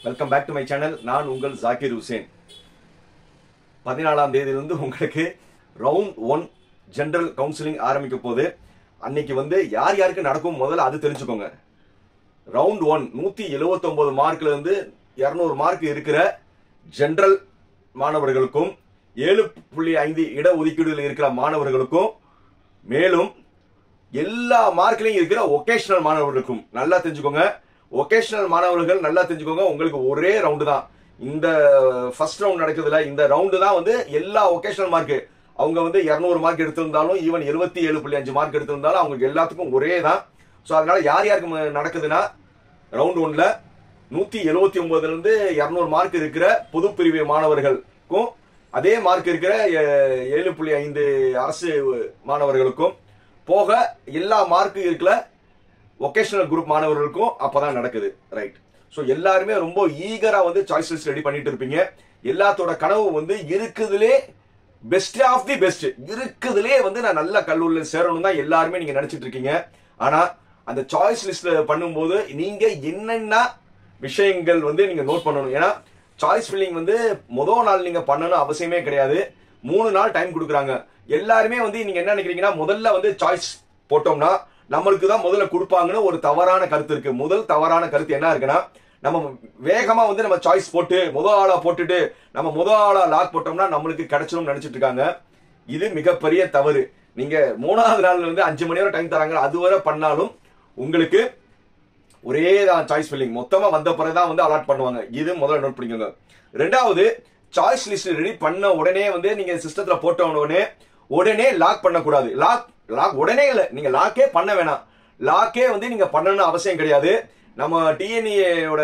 Welcome back to my channel. நான் உங்கள் Zakir Hussein. 14ஆம் தேதியிலிருந்து உங்களுக்கு ரவுண்ட் 1 ஜெனரல் கவுன்சிலிங் ஆரம்பிக்க போது. அன்னைக்கு யார் யாருக்கு நடக்கும் முதல்ல அது தெரிஞ்சுக்கோங்க. ரவுண்ட் 1 179 மார்க்ல இருந்து 200 மார்க் இருக்கிற ஜெனரல் மாணவர்களுக்கும் 7.5 இட ஒதுக்கீடுகள் இருக்கிற மாணவர்களுக்கும், மேலும் எல்லா மார்க்லயும் இருக்கிற ஒகேஷனல் மாணவர்களுக்கும் நல்லா தெரிஞ்சுக்கோங்க. ஒகேஷனல் மாணவர்கள் நல்லா தெரிஞ்சுக்கோங்க. உங்களுக்கு ஒரே ரவுண்டு தான். இந்த ஃபர்ஸ்ட் ரவுண்ட் நடக்குதுல, இந்த ரவுண்டு தான் எல்லா ஒகேஷனல் மார்க் அவங்க 200 மார்க் எடுத்திருந்தாலும், ஈவன் 77.5 மார்க் எடுத்திருந்தாலும் அவங்களுக்கு எல்லாத்துக்கும் ஒரே தான். ஸோ அதனால யார் யாருக்கு நடக்குதுன்னா, ரவுண்ட் 1ல 179 இருந்து 200 மார்க் இருக்கிற பொது பிரிவு மாணவர்களுக்கும், அதே மார்க் இருக்கிற 7.5 அரசு மாணவர்களுக்கும் போக எல்லா மார்க் இருக்கிற ஒகேஷனல் குரூப் மாணவர்களுக்கும் அப்பதான் நடக்குது. ரைட். ஸோ எல்லாருமே ரொம்ப ஈகரா சாய்ஸ் லிஸ்ட் ரெடி பண்ணிட்டு இருப்பீங்க. எல்லாத்தோட கனவு இருக்குதுலே பெஸ்ட் ஆஃப் தி பெஸ்ட், இருக்குதுலே நான் நல்ல கல்லூரியில் சேரணும் தான் எல்லாருமே நீங்க நினைச்சிட்டு இருக்கீங்க. ஆனா அந்த சாய்ஸ் லிஸ்ட்ல பண்ணும்போது நீங்க என்னென்ன விஷயங்கள் நீங்க நோட் பண்ணணும். ஏன்னா சாய்ஸ் ஃபில்லிங் முதல் நாள் நீங்க பண்ணணும் அவசியமே கிடையாது. 3 நாள் டைம் கொடுக்குறாங்க. எல்லாருமே நீங்க என்ன நினைக்கிறீங்கன்னா, முதல்ல சாய்ஸ் போட்டோம்னா நம்மளுக்கு தான் முதல்ல கொடுப்பாங்கன்னு ஒரு தவறான கருத்து இருக்கு. முதல் தவறான கருத்து என்ன இருக்குன்னா, நம்ம வேகமா நம்ம சாய்ஸ் போட்டு முதல் ஆளா போட்டுட்டு நம்ம முதல் ஆளா லாக் போட்டோம்னா நம்மளுக்கு கிடைச்சிடும் நினைச்சிட்டு இருக்காங்க. இது மிகப்பெரிய தவறு. நீங்க 3ஆவது நாள்ல 5 மணி வரை டைம் தராங்க, அதுவரை பண்ணாலும் உங்களுக்கு ஒரே தான் சாய்ஸ் ஃபில்லிங். மொத்தமா வந்த பிறகுதான் அலாட் பண்ணுவாங்க. இது முதல்ல நோட் பண்ணிக்கோங்க. ரெண்டாவது, சாய்ஸ் லிஸ்ட் ரெடி பண்ண உடனே நீங்க சிஸ்டத்துல போட்ட உடனே லாக் பண்ணக்கூடாது. லாக் உடனே இல்ல, நீங்க லாக்கே பண்ண வேணாம். லாக்கே நீங்க பண்ணணும்னு அவசியம் கிடையாது. நம்ம டிஎன்ஏயோட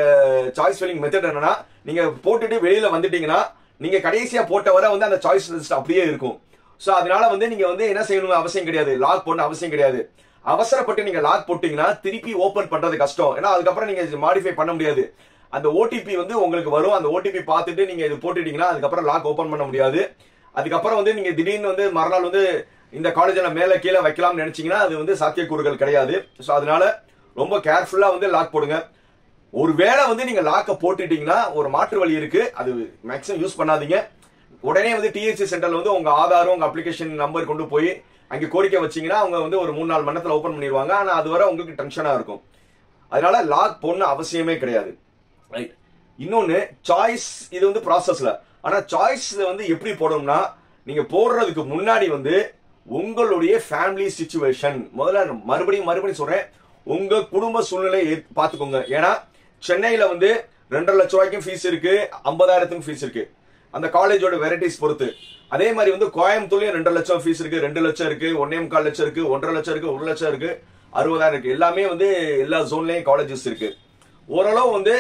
சாய்ஸ் ஃபில்லிங் மெத்தட் என்னன்னா, நீங்க போட்டுட்டு வெளியில வந்துட்டீங்கன்னா நீங்க கடைசியா போட்ட வரை அந்த சாய்ஸ் லிஸ்ட் அப்படியே இருக்கும். சோ அதனால நீங்க என்ன செய்யணும் அவசியம் கிடையாது, லாக் பண்ண அவசியம் கிடையாது. அவசரப்பட்டு நீங்க லாக் போட்டீங்கன்னா திருப்பி ஓபன் பண்றது கஷ்டம். ஏன்னா அதுக்கப்புறம் நீங்க மாடிஃபை பண்ண முடியாது. அந்த ஓடிபி உங்களுக்கு வரும். அந்த ஓடிபி பார்த்துட்டு நீங்க இது போட்டுட்டீங்கன்னா அதுக்கப்புறம் லாக் ஓபன் பண்ண முடியாது. அதுக்கப்புறம் நீங்க திடீர்னு மறுநாள் இந்த காலேஜ்ல மேல கீழே வைக்கலாம்னு நினைச்சீங்கன்னா அது சாத்தியக்கூறுகள் கிடையாது. சோ அதனால ரொம்ப கேர்ஃபுல்லா லாக் போடுங்க. ஒருவேளை நீங்க லாக்க போட்டுட்டீங்கன்னா ஒரு மாற்று வழி இருக்கு, அது மேக்ஸிமம் யூஸ் பண்ணாதீங்க. உடனே டிஹெச்சி சென்டர்ல உங்க ஆதாரம் உங்க அப்ளிகேஷன் நம்பர் கொண்டு போய் அங்க கோரிக்கை வச்சீங்கன்னா அவங்க ஒரு 3-4 மணி நேரத்துல ஓபன் பண்ணிடுவாங்க. ஆனா அது வரை உங்களுக்கு டென்ஷனா இருக்கும். அதனால லாக் போடணும் அவசியமே கிடையாது. ரைட். இன்னொன்னு, சாய்ஸ் இது ப்ராசஸ்ல. ஆனா சாய்ஸ் எப்படி போடணும்னா, நீங்க போடுறதுக்கு முன்னாடி உங்களுடைய ஃபேமிலி சிச்சுவேஷன் முதல்ல மறுபடியும் சொல்றேன், உங்க குடும்ப சூழ்நிலை பாத்துக்கோங்க. ஏன்னா சென்னையில 2.5 லட்சம் ரூபாய்க்கும் ஃபீஸ் இருக்கு, 50,000க்கும் ஃபீஸ் இருக்கு, அந்த காலேஜோட வெரைட்டிஸ் பொறுத்து. அதே மாதிரி கோயம்புத்தூர்லயும் 2 லட்சம் ஃபீஸ் இருக்கு, 2 லட்சம் இருக்கு, 1.25 லட்சம் இருக்கு, 1.5 லட்சம் இருக்கு, 1 லட்சம் இருக்கு, 60,000 இருக்கு. எல்லாமே எல்லா ஜோன்லயும் காலேஜஸ் இருக்கு. ஓரளவு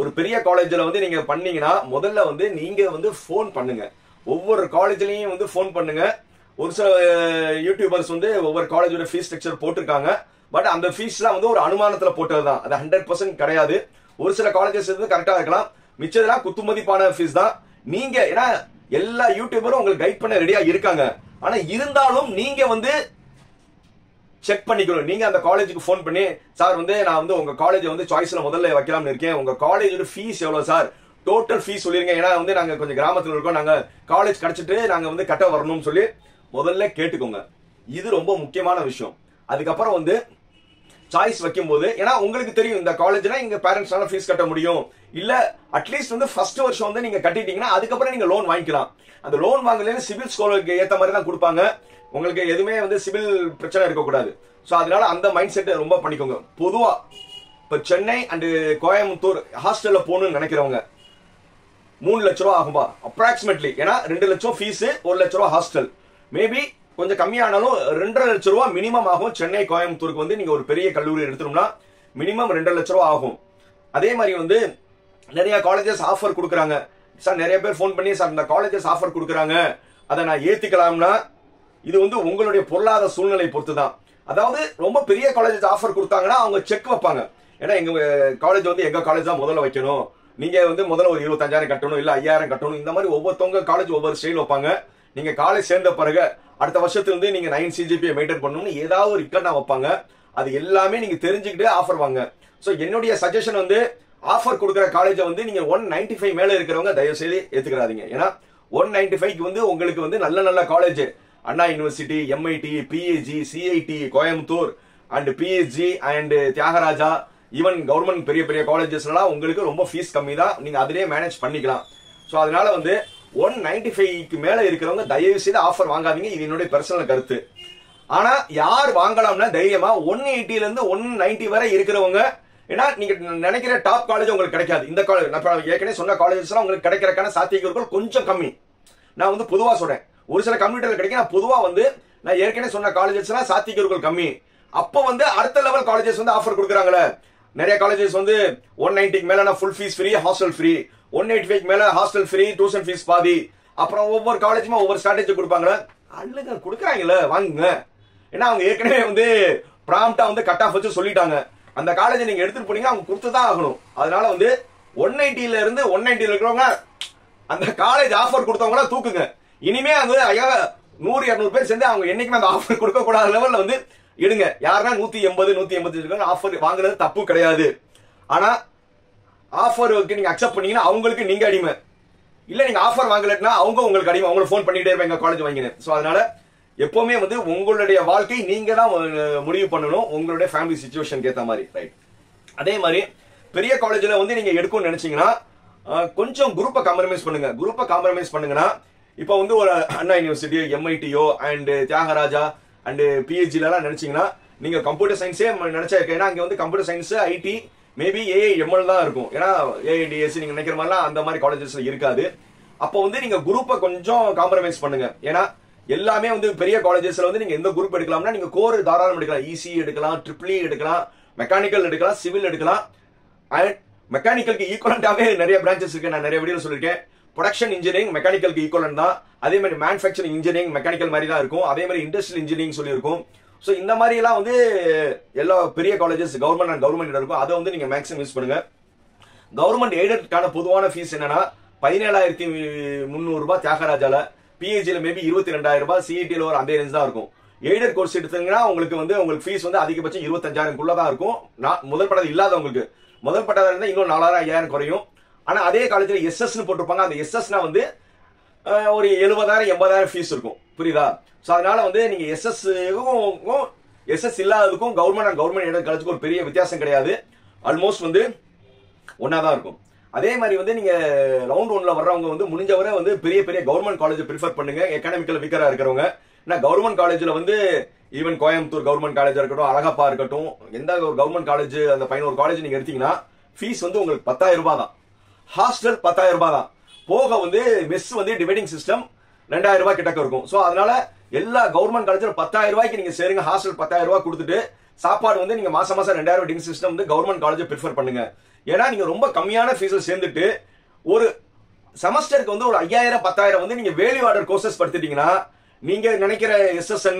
ஒரு பெரிய காலேஜ்ல நீங்க பண்ணீங்கன்னா முதல்ல நீங்க போன் பண்ணுங்க. ஒவ்வொரு காலேஜ்லயும் போன் பண்ணுங்க. ஒரு சில யூடியூபர்ஸ் ஒவ்வொரு காலேஜோட ஃபீஸ் ஸ்ட்ரக்சர் போட்டிருக்காங்க. பட் அந்த ஃபீஸ்லாம் ஒரு அனுமானத்துல போட்டதுதான், அது 100% கிடையாது. ஒரு சில காலேஜஸ் கரெக்டா இருக்கலாம், மிச்சதெல்லாம் குத்துமதிப்பான ஃபீஸ் தான். நீங்க ஏன்னா எல்லா யூடியூபரும் உங்களுக்கு கைட் பண்ண ரெடியா இருக்காங்க. ஆனா இருந்தாலும் நீங்க செக் பண்ணிக்கணும். நீங்க அந்த காலேஜுக்கு போன் பண்ணி, சார் நான் உங்க காலேஜ் சாய்ஸ்ல முதல்ல வைக்கலாம்னு இருக்கேன், உங்க காலேஜோட ஃபீஸ் எவ்வளவு சார், டோட்டல் ஃபீஸ் சொல்லிருங்க. ஏன்னா நாங்க கொஞ்சம் கிராமத்துல இருக்கோம், நாங்க காலேஜ் கிடைச்சிட்டு நாங்க கட்ட வரணும்னு சொல்லி முதல்ல கேட்டுக்கோங்க. இது ரொம்ப முக்கியமான விஷயம். அதுக்கப்புறம் சாய்ஸ் வைக்கும் போது, ஏன்னா உங்களுக்கு தெரியும் இந்த காலேஜ்னா எங்க பேரண்ட்ஸ்னால ஃபீஸ் கட்ட முடியும், இல்ல அட்லீஸ்ட் ஃபர்ஸ்ட் வருஷம் நீங்க கட்டிட்டீங்கன்னா அதுக்கப்புறம் நீங்க லோன் வாங்கிக்கலாம். அந்த லோன் வாங்கலன்னு சிவில் ஸ்கோருக்கு ஏத்த மாதிரி தான் கொடுப்பாங்க. உங்களுக்கு எதுவுமே சிவில் பிரச்சனை இருக்கக்கூடாது. சோ அதனால அந்த மைண்ட் செட் ரொம்ப பண்ணிக்கோங்க. பொதுவா இப்ப சென்னை அண்ட் கோயம்புத்தூர் ஹாஸ்டல்ல போகணும்னு நினைக்கிறவங்க 3 லட்சம் ரூபாய் ஆகும்பா அப்ராக்சிமேட்லி. ஏன்னா 2 லட்சம் ஃபீஸ், 1 லட்சம் ரூபாய் ஹாஸ்டல். மேபி கொஞ்சம் கம்மியானாலும் 2.5 லட்சம் ரூபாய் மினிமம் ஆகும். சென்னை கோயம்புத்தூருக்கு நீங்க ஒரு பெரிய கல்லூரி எடுத்தோம்னா மினிமம் 2.5 லட்சம் ரூபாய் ஆகும். அதே மாதிரி நிறைய காலேஜஸ் ஆஃபர் கொடுக்குறாங்க. சார் நிறைய பேர் போன் பண்ணி, சார் இந்த காலேஜஸ் ஆஃபர் கொடுக்குறாங்க, அதை நான் ஏத்துக்கலாம்னா, இது உங்களுடைய பொருளாதார சூழ்நிலை பொறுத்து தான். அதாவது ரொம்ப பெரிய காலேஜஸ் ஆஃபர் கொடுத்தாங்கன்னா அவங்க செக் வைப்பாங்க. ஏன்னா எங்க காலேஜ் எங்க காலேஜ் தான் முதல்ல வைக்கணும், நீங்க முதல்ல ஒரு 25,000 கட்டணும், இல்ல 5,000 கட்டணும். இந்த மாதிரி ஒவ்வொருத்தவங்க காலேஜ் ஒவ்வொரு ஸ்டைல் வைப்பாங்க. நீங்க காலேஜ் சேர்ந்த பிறகு அடுத்த வருஷத்துல நீங்க 9 CGPA மெயின்டைன் பண்ணணும்னு ஏதாவது ஒரு இக்கட்டா வைப்பாங்க. அது எல்லாமே நீங்க தெரிஞ்சுக்கிட்டு ஆஃபர் வாங்க. சோ என்னுடைய சஜஷன் ஆஃபர் கொடுக்குற காலேஜை வந்து நீங்க 195 மேல இருக்கிறவங்க தயவு செய்து ஏத்துக்கிறாதீங்க. ஏன்னா 195க்கு வந்து உங்களுக்கு வந்து நல்ல நல்ல college, Anna university, MIT, PAG, CIT, Coimbatore and PSG and Thiagaraja, even government பெரிய பெரிய காலேஜஸ் எல்லாம் உங்களுக்கு ரொம்ப ஃபீஸ் கம்மி தான், நீங்க அதிலேயே மேனேஜ் பண்ணிக்கலாம். ஸோ அதனால வந்து 195க்கு மேல இருக்கிறவங்க தயவு செய்து ஆஃபர் வாங்காதீங்க. இது என்னுடைய பர்சனல் கருத்து. ஆனா யார் வாங்கலாம்னா தைரியமா 180ல இருந்து 190 வரை இருக்கிறவங்க, ஏன்னா நீங்க நினைக்கிற டாப் காலேஜ் உங்களுக்கு கிடைக்காது. இந்த காலேஜ் நான் ஏற்கனவே சொன்ன காலேஜஸ் எல்லாம் உங்களுக்கு கிடைக்கிறதுக்கான சாத்தியக்கூறுகள் கொஞ்சம் கம்மி. நான் வந்து பொதுவா சொல்றேன், ஒரு சில கம்யூனிட்டில கிடைக்கும். நான் பொதுவா வந்து நான் ஏற்கனவே சொன்ன காலேஜஸ் எல்லாம் சாத்தியக்கூறுகள் கம்மி. அப்ப வந்து அடுத்த லெவல் காலேஜஸ் வந்து ஆஃபர் கொடுக்குறாங்களே, நிறைய காலேஜஸ் வந்து 190க்கு மேல full fees free, hostel free, 185க்கு மேல ஹாஸ்டல் ஃப்ரீ, டியூஷன் ஃபீஸ் பாதி, அப்புறம் ஒவ்வொரு காலேஜுமே ஒவ்வொரு ஸ்ட்ராட்டஜி கொடுப்பாங்களே, அல்லுங்க கொடுக்குறாங்கல்ல வாங்குங்க. ஏன்னா அவங்க ஏற்கனவே வந்து ப்ராம்ப்டா வந்து கட் ஆஃப் வச்சு சொல்லிட்டாங்க, அந்த காலேஜ் நீங்க எடுத்துட்டு போனீங்க அவங்க கொடுத்துதான் ஆகணும். அதனால வந்து 180ல இருந்து 190ல இருக்கிறவங்க அந்த காலேஜ் ஆஃபர் கொடுத்தவங்கள தூக்குங்க. இனிமே அது 100-200 பேர் சேர்ந்து அவங்க என்னைக்குமே அந்த ஆஃபர் கொடுக்க கூடாத லெவல்ல வந்து எடுங்க. யாருன்னா 180 இருக்காங்க ஆஃபர் வாங்குறது தப்பு கிடையாது. ஆனா ஆஃபருக்கு நீங்க அக்செப்ட் பண்ணீங்கன்னா அவங்களுக்கு நீங்க அடிமை இல்ல, நீங்க ஆஃபர் வாங்கலன்னா அவங்க உங்களுக்கு அடிமை. அவங்களை போன் பண்ணிட்டே இருப்பாங்க காலேஜ் வாங்கினேன். சோ அதனால எப்பவுமே வந்து உங்களுடைய வாழ்க்கை நீங்க தான் முடிவு பண்ணணும், உங்களுடைய ஃபேமிலி சிச்சுவேஷனுக்கு ஏற்ற மாதிரி, ரைட்? அதே மாதிரி பெரிய காலேஜ்ல வந்து நீங்க எடுக்கணும்னு நினைச்சீங்கன்னா கொஞ்சம் குரூப்பை காம்ப்ரமைஸ் பண்ணுங்க. குரூப்பை காம்ப்ரமைஸ் பண்ணுங்கன்னா இப்போ வந்து ஒரு அண்ணா யூனிவர்சிட்டி, MITயோ அண்ட் தியாகராஜா அண்ட் PHG எல்லாம் நினைச்சீங்கன்னா நீங்க கம்ப்யூட்டர் சயின்ஸே நினைச்சா இருக்கு. ஏன்னா அங்க வந்து computer science, IT, maybe AIML தான் இருக்கும். ஏன்னா AIDS நீங்க நினைக்கிற மாதிரிலாம் அந்த மாதிரி காலேஜஸ்ல இருக்காது. அப்போ வந்து நீங்க குரூப்பை கொஞ்சம் காம்ப்ரமைஸ் பண்ணுங்க. ஏன்னா எல்லாமே வந்து பெரிய காலேஜஸ்ல வந்து நீங்க எந்த குரூப் எடுக்கலாம்னா நீங்க கோர் தாராளம் எடுக்கலாம். EC எடுக்கலாம், EEE எடுக்கலாம், மெக்கானிக்கல் எடுக்கலாம், சிவில் எடுக்கலாம். அண்ட் மெக்கானிக்கலுக்கு ஈக்குவலண்டாவே நிறைய பிரான்ச்சஸ் இருக்கு. நான் நிறைய வீடியோ சொல்லியிருக்கேன். ப்ரொடக்ஷன் இன்ஜினியரிங் மெக்கானிக்கலுக்கு ஈக்குவலண்ட் தான். அதே மாதிரி மேனுஃபேக்சரிங் இன்ஜினியரிங் மெக்கானிக்கல் மாதிரி தான் இருக்கும். அதே மாதிரி இண்டஸ்ட்ரியல் இன்ஜினியரிங் சொல்லியிருக்கும். ஸோ இந்த மாதிரி எல்லாம் வந்து எல்லா பெரிய காலேஜஸ் கவர்மெண்ட் அண்ட் கவர்மெண்ட் இருக்கும். அதை வந்து நீங்க மேக்ஸிமம் யூஸ் பண்ணுங்க. கவர்மெண்ட் எய்டட்கான பொதுவான ஃபீஸ் என்னன்னா 17,300 ரூபாய் தியாகராஜால, PHGல மேபி 22,000 ரூபாய், CITல ஒரு அந்த ரேஞ்ச் தான் இருக்கும். எய்டட் கோர்ஸ் எடுத்தீங்கன்னா உங்களுக்கு வந்து உங்களுக்கு ஃபீஸ் வந்து அதிகபட்சம் 25,000 தான் இருக்கும். முதல் படம் இல்லாதவங்களுக்கு, முதல் பட்டம் இருந்தா இன்னும் 4,000-5,000 குறையும். ஆனா அதே காலேஜ்ல SS போட்டிருப்பாங்க. அந்த SSனா வந்து ஒரு 70,000-80,000 ஃபீஸ் இருக்கும். புரியுதா? சோ அதனால வந்து நீங்க SS இல்லாததுக்கும் கவர்மெண்ட் அண்ட் கவர்மெண்ட் எய்டட் காலேஜுக்கு ஒரு பெரிய வித்தியாசம் கிடையாது. ஆல்மோஸ்ட் வந்து ஒன்னாதான் இருக்கும். அதே மாதிரி வந்து நீங்க ரவுண்ட் 1ல வர்றவங்க வந்து முடிஞ்சவரை வந்து பெரிய பெரிய கவர்மெண்ட் காலேஜ் ப்ரிஃபர் பண்ணுங்க. எக்கனாமிக்கல் வீக்கரா இருக்கிறவங்க. ஏன்னா கவர்மெண்ட் காலேஜ்ல வந்து ஈவன் கோயம்புத்தூர் கவர்மெண்ட் காலேஜா இருக்கட்டும், அழகப்பா இருக்கட்டும், எந்த ஒரு கவர்மெண்ட் காலேஜ் அந்த 11 காலேஜ் நீங்க எடுத்தீங்கன்னா ஃபீஸ் வந்து உங்களுக்கு 10,000 ரூபாய் தான். ஹாஸ்டல் 10,000 ரூபாய் தான். போக வந்து மெஸ் வந்து டிவைடிங் சிஸ்டம் 2,000 ரூபாய் கிட்டக்க இருக்கும். சோ அதனால எல்லா கவர்மெண்ட் காலேஜ்ல 10,000 ரூபாய்க்கு நீங்க சேருங்க. ஹாஸ்டல் 10,000 ரூபாய் கொடுத்துட்டு சாப்பாடு வந்து நீங்க மாசம் 2,000 டிங் சிஸ்டம் வந்து கவர்மெண்ட் காலேஜ் ப்ரிஃபர் பண்ணுங்க. ஏன்னா நீங்க ரொம்ப கம்மியான ஃபீஸ்ல சேர்ந்துட்டு ஒரு செமஸ்டருக்கு வந்து ஒரு 5,000-10,000 வந்து நீங்க வேல்யூ ஆர்டர் கோர்சஸ் படுத்திட்டீங்கன்னா நீங்க நினைக்கிற SSN,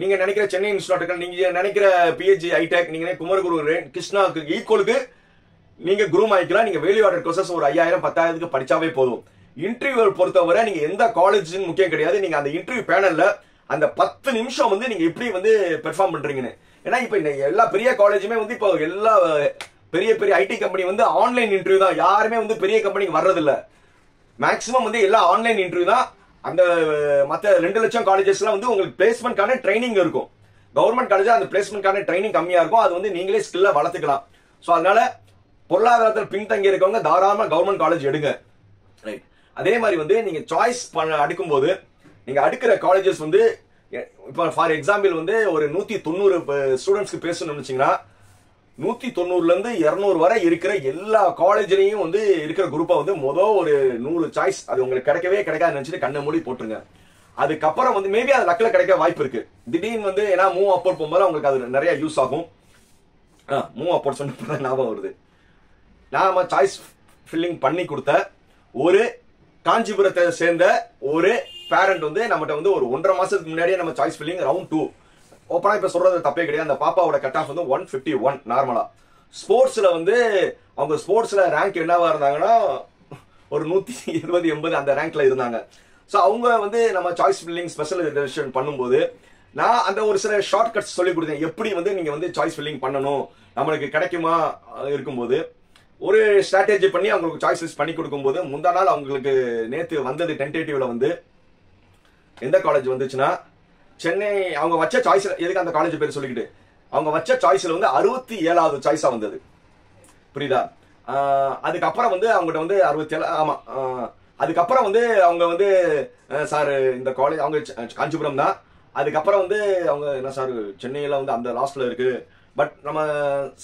நீங்க நினைக்கிற சென்னை இன்ஸ்டிடியூட், நீங்க நினைக்கிற PHG, ஐடெக், நீங்க குமரகுரு, கிருஷ்ணாக்கு ஈக்குவலுக்கு நீங்க குரூம் ஆயிக்கலாம். நீங்க வேல்யூ ஆர்டர் கோர்சஸ் ஒரு 5,000-10,000 படிச்சாவே போதும். இன்டர்வியூ பொறுத்தவரை நீங்க எந்த காலேஜ் முக்கியம் கிடையாது. நீங்க அந்த இன்டர்வியூ பேனல்ல அந்த 10 நிமிஷம் வந்து நீங்க எப்படி வந்து பெர்ஃபார்ம் பண்றீங்கன்னு. ஏன்னா இப்ப எல்லா பெரிய காலேஜுமே வந்து இப்போ எல்லா பெரிய பெரிய IT கம்பெனி வந்து ஆன்லைன் இன்டர்வியூ தான். யாருமே வந்து பெரிய கம்பெனிக்கு வர்றது இல்ல. மேக்ஸிமம் வந்து எல்லா ஆன்லைன் இன்டர்வியூ தான். அந்த மத்த 2 லட்சம் காலேஜஸ்லாம் வந்து உங்களுக்கு பிளேஸ்மெண்ட்கான ட்ரைனிங் இருக்கும். கவர்மெண்ட் காலேஜ் அந்த பிளேஸ்மெண்ட்கான ட்ரைனிங் கம்மியா இருக்கும். அது வந்து நீங்களே ஸ்கில்ல வளர்த்துக்கலாம். சோ அதனால பொருளாதாரத்தில் பின்தங்கி இருக்கவங்க தாராளமா கவர்மெண்ட் காலேஜ் எடுங்க. ரைட். அதே மாதிரி வந்து நீங்க சாய்ஸ் அடுக்கும் போது நீங்க அடுக்கிற காலேஜஸ் வந்து இப்போ ஃபார் எக்ஸாம்பிள் வந்து ஒரு 190 ஸ்டூடெண்ட்ஸ்க்கு பேசணும்னு நினைச்சீங்கன்னா 190ல இருந்து 200 வரை இருக்கிற எல்லா காலேஜ்லயும் வந்து இருக்கிற குரூப்பை வந்து ஒரு 100 சாய்ஸ் அது உங்களுக்கு கிடைக்கவே கிடைக்காது நினைச்சிட்டு கண்ணை மூடி போட்டுருங்க. அதுக்கப்புறம் வந்து மேபி அது லக்கில் கிடைக்க வாய்ப்பு இருக்கு. திடீர்னு வந்து ஏன்னா மூவ் அப்போர்ட் போகும்போது உங்களுக்கு அது நிறைய யூஸ் ஆகும். மூவ் அப்போர்ட் சொன்ன ஞாபகம் வருது. நாம சாய்ஸ் ஃபில்லிங் பண்ணி கொடுத்த ஒரு காஞ்சிபுரத்தை சேர்ந்த ஒரு பேரண்ட் வந்து நம்மகிட்ட வந்து ஒரு 1.5 மாசத்துக்கு முன்னாடியே நம்ம சாய்ஸ் ஃபில்லிங் ரவுண்ட் 2 ஓப்பனா இப்ப சொல்றது தப்பே கிடையாது. அந்த பாப்பாவோட கட் ஆஃப் வந்து 151 நார்மலா. ஸ்போர்ட்ஸ்ல வந்து அவங்க ஸ்போர்ட்ஸ்ல ரேங்க் என்னவா இருந்தாங்கன்னா ஒரு 120-80 அந்த ரேங்க்ல இருந்தாங்க. சோ அவங்க வந்து நம்ம சாய்ஸ் ஃபில்லிங் ஸ்பெஷல் எடிஷன் பண்ணும்போது நான் அந்த ஒரு சில ஷார்ட் கட்ஸ் சொல்லி கொடுத்தேன். எப்படி வந்து நீங்க வந்து சாய்ஸ் ஃபில்லிங் பண்ணணும் நம்மளுக்கு கிடைக்குமா இருக்கும்போது ஒரு ஸ்ட்ராட்டஜி பண்ணி அவங்களுக்கு சாய்ஸ் லிஸ்ட் பண்ணி கொடுக்கும்போது முந்தா நாள் அவங்களுக்கு நேற்று வந்தது டென்டேட்டிவ்ல வந்து எந்த காலேஜ் வந்துச்சுன்னா சென்னை. அவங்க வச்ச சாய்ஸ்ல, எதுக்கு அந்த காலேஜ் பேர் சொல்லிக்கிட்டு, அவங்க வச்ச சாய்ஸ்ல வந்து 67வது சாய்ஸா வந்தது. புரியுதா? அதுக்கப்புறம் வந்து அவங்ககிட்ட வந்து 67, ஆமா, அதுக்கப்புறம் வந்து அவங்க வந்து சார் இந்த காலேஜ் அவங்க காஞ்சிபுரம் தான். அதுக்கப்புறம் வந்து அவங்க என்ன சார் சென்னையில வந்து அந்த லாஸ்ட்ல இருக்கு, பட் நம்ம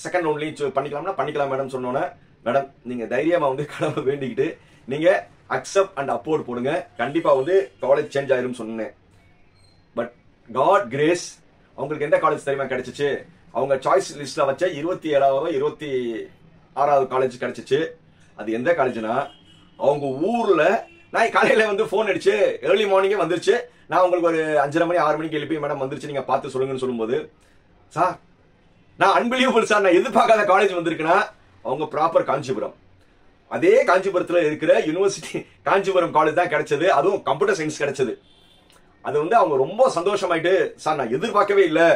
செகண்ட் ரவுண்ட்லயும் பண்ணிக்கலாம்னா பண்ணிக்கலாம் மேடம் சொன்னோன்னே, மேடம் நீங்க தைரியமா வந்து கடமை வேண்டிக்கிட்டு நீங்க அக்செப்ட் அண்ட் அப்போர்ட் போடுங்க, கண்டிப்பா வந்து காலேஜ் சேஞ்ச் ஆயிரும் சொன்னேன். பட் காட் கிரேஸ் அவங்களுக்கு எந்த காலேஜ் தெரியுமா கிடைச்சிச்சு? அவங்க சாய்ஸ் லிஸ்ட்ல வச்ச 27வது 26வது காலேஜ் கிடைச்சிச்சு. அது எந்த காலேஜ்னா அவங்க ஊர்ல. நான் காலையில வந்து போன் அடிச்சு ஏர்லி மார்னிங்கே வந்துருச்சு. நான் உங்களுக்கு ஒரு 5:30 மணி 6 மணிக்கு எழுப்பி மேடம் வந்துருச்சு நீங்க பார்த்து சொல்லுங்கன்னு சொல்லும்போது, சார் நான் அன்பிலியபிள் சார், நான் எதிர்பார்க்காத காலேஜ் வந்திருக்குன்னா அவங்க ப்ராப்பர் காஞ்சிபுரம். அதே காஞ்சிபுரத்துல இருக்கிற யூனிவர்சிட்டி காஞ்சிபுரம் காலேஜ் தான் கிடைச்சது, அதுவும் கம்ப்யூட்டர் சயின்ஸ் கிடைச்சது. அது வந்து அவங்க ரொம்ப சந்தோஷமாயிட்டு, சார் நான் எதிர்பார்க்கவே இல்லை,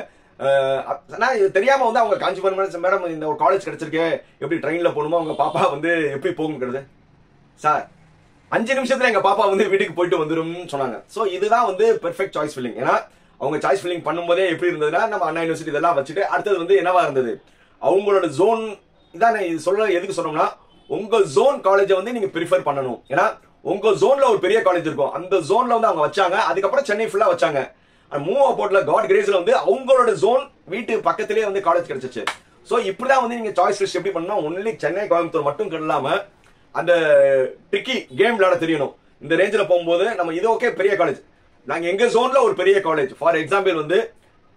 நான் தெரியாம வந்து அவங்க காஞ்சிபுரம் மேடம் இந்த ஒரு காலேஜ் கிடைச்சிருக்கு, எப்படி ட்ரெயின்ல போகணுமோ அவங்க பாப்பா வந்து எப்படி போகுங்கிறது, சார் 5 நிமிஷத்துல எங்க பாப்பா வந்து வீட்டுக்கு போயிட்டு வந்துடும் சொன்னாங்க. சோ இதுதான் வந்து பெர்ஃபெக்ட் சாய்ஸ் ஃபில்லிங். ஏன்னா அவங்க சாய்ஸ் ஃபில்லிங் பண்ணும்போதே எப்படி இருந்ததுன்னா, நம்ம அண்ணா யூனிவர்சிட்டி இதெல்லாம் வச்சுட்டு அடுத்தது வந்து என்னவா இருந்தது, அவங்களோட ஜோன் இதான். இது சொல்ல எதுக்கு சொன்னோம்னா, உங்க ஜோன் காலேஜை வந்து நீங்க ப்ரிஃபர் பண்ணணும். ஏன்னா உங்க ஜோன்ல ஒரு பெரிய காலேஜ் இருக்கும், அந்த ஜோன்ல வந்து அவங்க வச்சாங்க, அதுக்கப்புறம் சென்னை ஃபுல்லா வச்சாங்க. மூவ் அபவுட்ல காட் கிரேஸ்ல வந்து அவங்களோட ஜோன் வீட்டு பக்கத்திலேயே வந்து காலேஜ் கிடைச்சிச்சு. சோ இப்படிதான் வந்து நீங்க சாய்ஸ் லிஸ்ட் எப்படி பண்ணணும், ஒன்லி சென்னை கோயம்புத்தூர் மட்டும் இல்லாம அந்த ட்ரிக்கி கேம் விளையாட தெரியணும். இந்த ரேஞ்சில போகும்போது நம்ம இது ஓகே பெரிய காலேஜ், நாங்க எங்க ஜோன்ல ஒரு பெரிய காலேஜ், ஃபார் எக்ஸாம்பிள் வந்து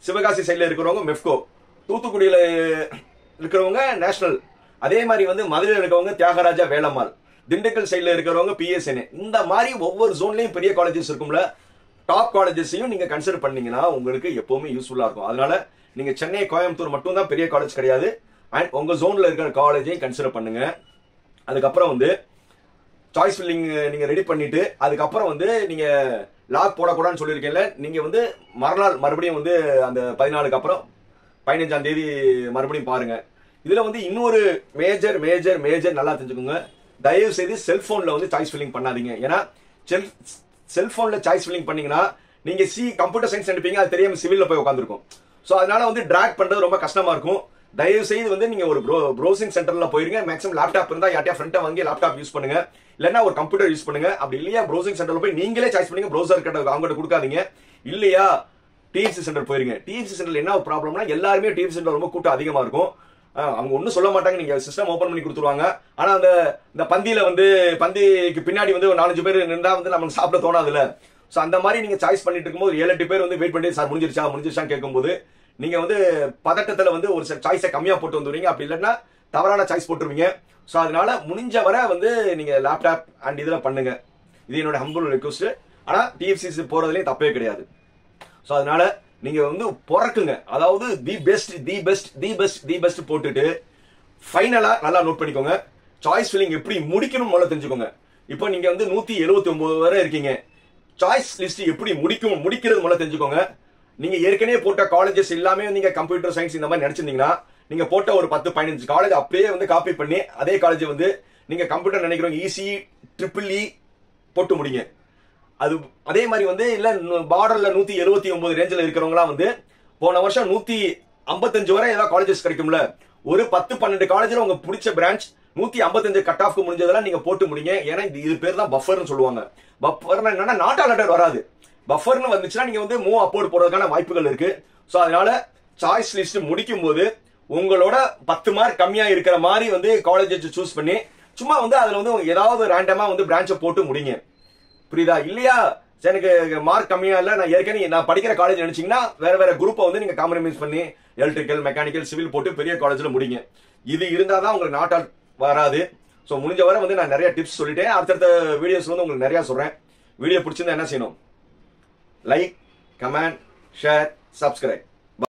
சிவகாசி சைட்ல இருக்கிறவங்க மெஃப்கோ, தூத்துக்குடியில இருக்கிறவங்க நேஷனல், அதே மாதிரி வந்து மதுரையில் இருக்கிறவங்க தியாகராஜா வேலம்மாள், திண்டுக்கல் சைட்ல இருக்கிறவங்க பிஎஸ்என். இந்த மாதிரி ஒவ்வொரு ஜோன்லயும் பெரிய காலேஜஸ் இருக்கும்ல, டாப் காலேஜஸையும் நீங்க கன்சிடர் பண்ணீங்கன்னா உங்களுக்கு எப்பவுமே யூஸ்ஃபுல்லா இருக்கும். அதனால நீங்க சென்னை கோயம்புத்தூர் மட்டும் தான் பெரிய காலேஜ் கிடையாது, அண்ட் உங்க ஜோன்ல இருக்கிற காலேஜையும் கன்சிடர் பண்ணுங்க. அதுக்கப்புறம் வந்து சாய்ஸ் ஃபில்லிங் நீங்க ரெடி பண்ணிட்டு அதுக்கப்புறம் வந்து நீங்க லாக் போடக்கூடாதுன்னு சொல்லியிருக்கேன்ல, நீங்க வந்து மறுநாள் மறுபடியும் வந்து அந்த 14க்கு அப்புறம் 15ஆம் தேதி மறுபடியும் பாருங்க. இதுல வந்து இன்னொரு மேஜர் மேஜர் மேஜர் நல்லா தெரிஞ்சுக்கோங்க, தயவு செய்து செல்போன்ல வந்து சாய்ஸ் ஃபில்லிங் பண்ணாதீங்க. ஏன்னா செல்போன்ல சாய்ஸ் ஃபில்லிங் பண்ணீங்கன்னா நீங்க கம்ப்யூட்டர் சயின்ஸ் எடுப்பீங்க, அது தெரியாம சிவில்ல போய் உட்காந்துருக்கும். சோ அதனால வந்து டிராக் பண்றது ரொம்ப கஷ்டமா இருக்கும். தயவு செய்து வந்து நீங்க ஒரு ப்ரௌசிங் சென்டர்ல போயிருங்க, மேக்ஸிமம் லேப்டாப் இருந்தா யார்ட்டையா ஃப்ரெண்டா வாங்கி லேப்டாப் யூஸ் பண்ணுங்க, இல்லைன்னா ஒரு கம்ப்யூட்டர் யூஸ் பண்ணுங்க. அப்படி இல்லையா ப்ரௌசிங் சென்டர்ல போய் நீங்களே சாய்ஸ் பண்ணுங்க, ப்ரௌசர் கிட்ட அவங்ககிட்ட கொடுக்காதீங்க. இல்லையா டிஎஃப்சி சென்டர் போயிருங்க. டிஎஃப்சி சென்டர்ல என்ன ஒரு ப்ராப்ளம்னா, எல்லாருமே டிஎஃப்சி சென்டர் ரொம்ப கூட்டம் அதிகமா இருக்கும், அவங்க ஒன்னும் சொல்ல மாட்டாங்க, நீங்க சிஸ்டம் ஓபன் பண்ணி கொடுத்துருவாங்க. ஆனா அந்த பந்தியில வந்து பந்திக்கு பின்னாடி வந்து ஒரு 4-5 பேர் நின்றா வந்து நமக்கு சாப்பிட தோணாதுல. சோ அந்த மாதிரி நீங்க சாய்ஸ் பண்ணிட்டு இருக்கும்போது 7-8 பேர் வந்து வெயிட் பண்ணி சார் முடிஞ்சிருச்சான்னு கேட்கும்போது நீங்க வந்து பதட்டத்துல வந்து ஒரு சாய்ஸை கம்மியா போட்டு வந்துடுவீங்க, அப்படி இல்லைன்னா தவறான சாய்ஸ் போட்டுருவீங்க. சோ அதனால முடிஞ்ச வரை வந்து நீங்க லேப்டாப் அண்ட் இதுல பண்ணுங்க. இது என்னோட ஹம்பிள் ரிக்வெஸ்ட். ஆனா டிஎஃப்சிசி போறதுலயும் தப்பே கிடையாது. சோ அதனால நீங்க வந்து பொறக்குங்க, அதாவது தி பெஸ்ட் போட்டுட்டு ஃபைனலா நல்லா நோட் பண்ணிக்கோங்க. சாய்ஸ் ஃபில்லிங் எப்படி முடிக்கணும் முதல்ல தெரிஞ்சுக்கோங்க. இப்போ நீங்க வந்து 179 வரை இருக்கீங்க, சாய்ஸ் லிஸ்ட் எப்படி முடிக்கிறது முதல்ல தெரிஞ்சுக்கோங்க. நீங்க ஏற்கனவே போட்ட காலேஜஸ் எல்லாமே நீங்க கம்ப்யூட்டர் சயின்ஸ் இந்த மாதிரி நினைச்சிருந்தீங்கன்னா, நீங்க போட்ட ஒரு 10-15 காலேஜ் அப்படியே வந்து காப்பி பண்ணி அதே காலேஜ் வந்து நீங்க கம்ப்யூட்டர் நினைக்கிறவங்க ஈசி ட்ரிபிள் போட்டு முடிங்க. அது அதே மாதிரி வந்து இல்ல பார்டர்ல 179 ரேஞ்சில் இருக்கிறவங்களா வந்து போன வருஷம் 155 வரை ஏதாவது காலேஜஸ் கிடைக்கும்ல, ஒரு 10-12 காலேஜ்ல உங்க பிடிச்ச பிரான்ச் 155 கட் ஆஃப்க்கு முடிஞ்சதெல்லாம் நீங்க போட்டு முடிங்க. ஏன்னா இது பேர் தான் பஃபர்னு சொல்லுவாங்க. பஃபர்னா என்னன்னா நாட் அலர்ட் வராது, பஃபர்னு வந்துச்சுன்னா நீங்க வந்து மூவ் அப்போர்ட் போறதுக்கான வாய்ப்புகள் இருக்கு. சோ அதனால சாய்ஸ் லிஸ்ட் முடிக்கும் போது உங்களோட 10 மார்க் கம்மியா இருக்கிற மாதிரி வந்து காலேஜ் சூஸ் பண்ணி சும்மா வந்து அதுல வந்து ஏதாவது ரேண்டமா வந்து பிரான்ச்சை போட்டு முடிங்க. புரியுதா? இல்லையா எனக்கு மார்க் கம்மியா இல்ல, நான் ஏற்கனவே நான் படிக்கிற காலேஜ் நினைச்சீங்கன்னா வேற குரூப்பை வந்து நீங்க காம்ப்ரமைஸ் பண்ணி எலக்ட்ரிக்கல் மெக்கானிக்கல் சிவில் போட்டு பெரிய காலேஜ்ல முடிங்க. இது இருந்தாதான் உங்களுக்கு நாட் அவுட் வராது. சோ முடிஞ்ச வரை வந்து நான் நிறைய டிப்ஸ் சொல்லிட்டேன். அடுத்தடுத்த வீடியோஸ் வந்து உங்களுக்கு நிறைய சொல்றேன். வீடியோ பிடிச்சிருந்தா என்ன செய்யணும்? Like, comment, share, subscribe.